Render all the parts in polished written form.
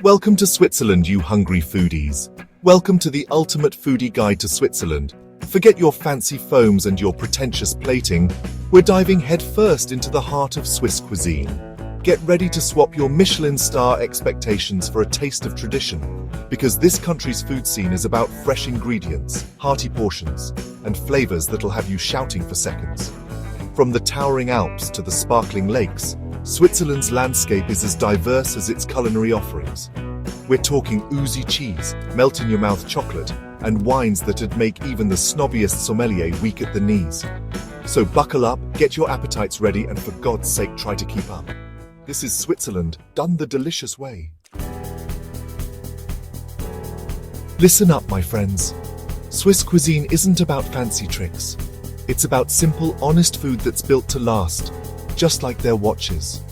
Welcome to Switzerland, you hungry foodies. Welcome to the ultimate foodie guide to Switzerland. Forget your fancy foams and your pretentious plating. We're diving headfirst into the heart of Swiss cuisine. Get ready to swap your Michelin star expectations for a taste of tradition, because this country's food scene is about fresh ingredients, hearty portions, and flavors that'll have you shouting for seconds. From the towering Alps to the sparkling lakes, Switzerland's landscape is as diverse as its culinary offerings. We're talking oozy cheese, melt-in-your-mouth chocolate, and wines that'd make even the snobbiest sommelier weak at the knees. So buckle up, get your appetites ready, and for God's sake try to keep up. This is Switzerland, done the delicious way. Listen up, my friends. Swiss cuisine isn't about fancy tricks. It's about simple, honest food that's built to last, just like their watches.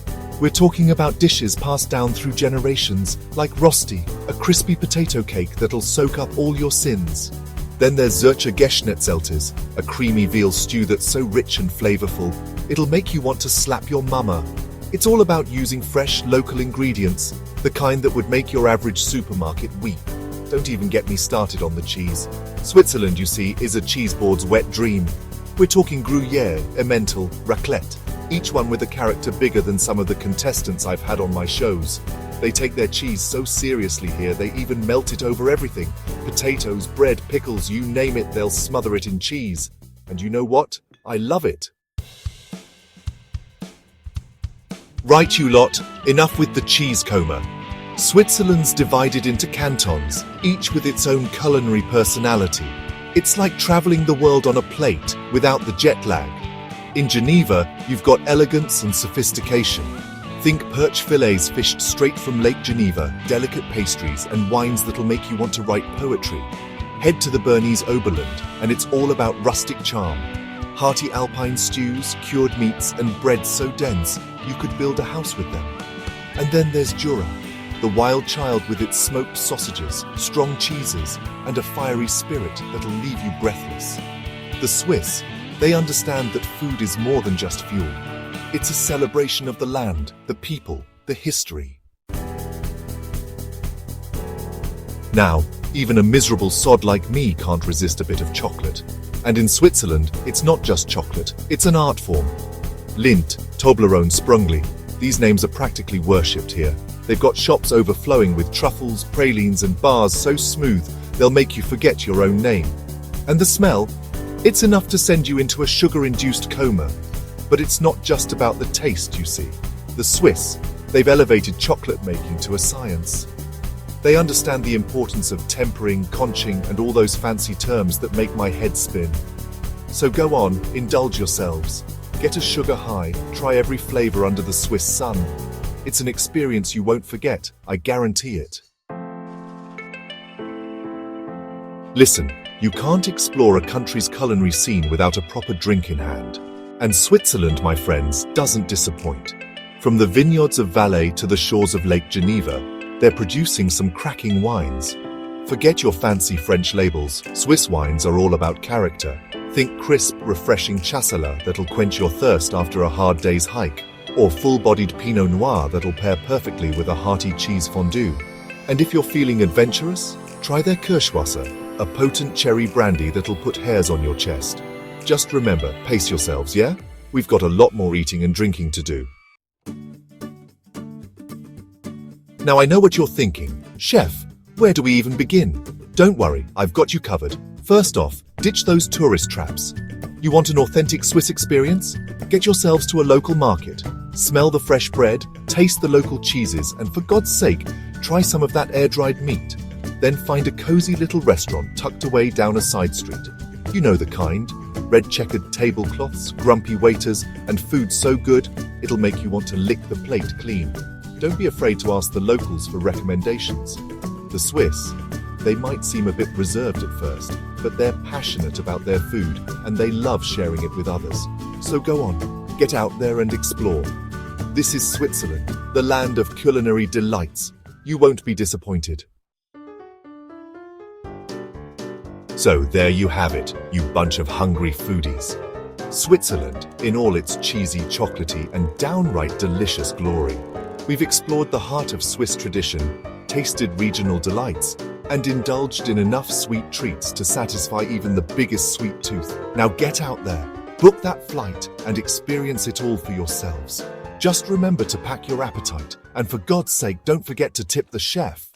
We're talking about dishes passed down through generations, like rosti, a crispy potato cake that'll soak up all your sins. Then there's Zürcher Geschnetzeltes, a creamy veal stew that's so rich and flavorful, it'll make you want to slap your mama. It's all about using fresh, local ingredients, the kind that would make your average supermarket weep. Don't even get me started on the cheese. Switzerland, you see, is a cheeseboard's wet dream. We're talking Gruyere, Emmental, raclette, each one with a character bigger than some of the contestants I've had on my shows. They take their cheese so seriously here, they even melt it over everything. Potatoes, bread, pickles, you name it, they'll smother it in cheese. And you know what? I love it. Right, you lot, enough with the cheese coma. Switzerland's divided into cantons, each with its own culinary personality. It's like traveling the world on a plate, without the jet lag. In Geneva, you've got elegance and sophistication. Think perch fillets fished straight from Lake Geneva, delicate pastries, and wines that'll make you want to write poetry. Head to the Bernese Oberland, and it's all about rustic charm. Hearty alpine stews, cured meats, and bread so dense, you could build a house with them. And then there's Jura, the wild child with its smoked sausages, strong cheeses, and a fiery spirit that'll leave you breathless. The Swiss, they understand that food is more than just fuel. It's a celebration of the land, the people, the history. Now, even a miserable sod like me can't resist a bit of chocolate. And in Switzerland, it's not just chocolate, it's an art form. Lindt, Toblerone, Sprungli, these names are practically worshipped here. They've got shops overflowing with truffles, pralines, and bars so smooth, they'll make you forget your own name. And the smell? It's enough to send you into a sugar-induced coma. But it's not just about the taste, you see. The Swiss, they've elevated chocolate making to a science. They understand the importance of tempering, conching, and all those fancy terms that make my head spin. So go on, indulge yourselves. Get a sugar high, try every flavor under the Swiss sun. It's an experience you won't forget, I guarantee it. Listen, you can't explore a country's culinary scene without a proper drink in hand. And Switzerland, my friends, doesn't disappoint. From the vineyards of Valais to the shores of Lake Geneva, they're producing some cracking wines. Forget your fancy French labels, Swiss wines are all about character. Think crisp, refreshing Chasselas that'll quench your thirst after a hard day's hike, or full-bodied Pinot Noir that'll pair perfectly with a hearty cheese fondue. And if you're feeling adventurous, try their Kirschwasser, a potent cherry brandy that'll put hairs on your chest. Just remember, pace yourselves, yeah? We've got a lot more eating and drinking to do. Now I know what you're thinking. Chef, where do we even begin? Don't worry, I've got you covered. First off, ditch those tourist traps. You want an authentic Swiss experience? Get yourselves to a local market. Smell the fresh bread, taste the local cheeses, and for God's sake, try some of that air-dried meat. Then find a cozy little restaurant tucked away down a side street. You know the kind. Red checkered tablecloths, grumpy waiters, and food so good, it'll make you want to lick the plate clean. Don't be afraid to ask the locals for recommendations. The Swiss, they might seem a bit reserved at first, but they're passionate about their food and they love sharing it with others. So go on, get out there and explore. This is Switzerland, the land of culinary delights. You won't be disappointed. So there you have it, you bunch of hungry foodies. Switzerland, in all its cheesy, chocolatey, and downright delicious glory. We've explored the heart of Swiss tradition, tasted regional delights, and indulged in enough sweet treats to satisfy even the biggest sweet tooth. Now get out there, book that flight, and experience it all for yourselves. Just remember to pack your appetite, and for God's sake, don't forget to tip the chef.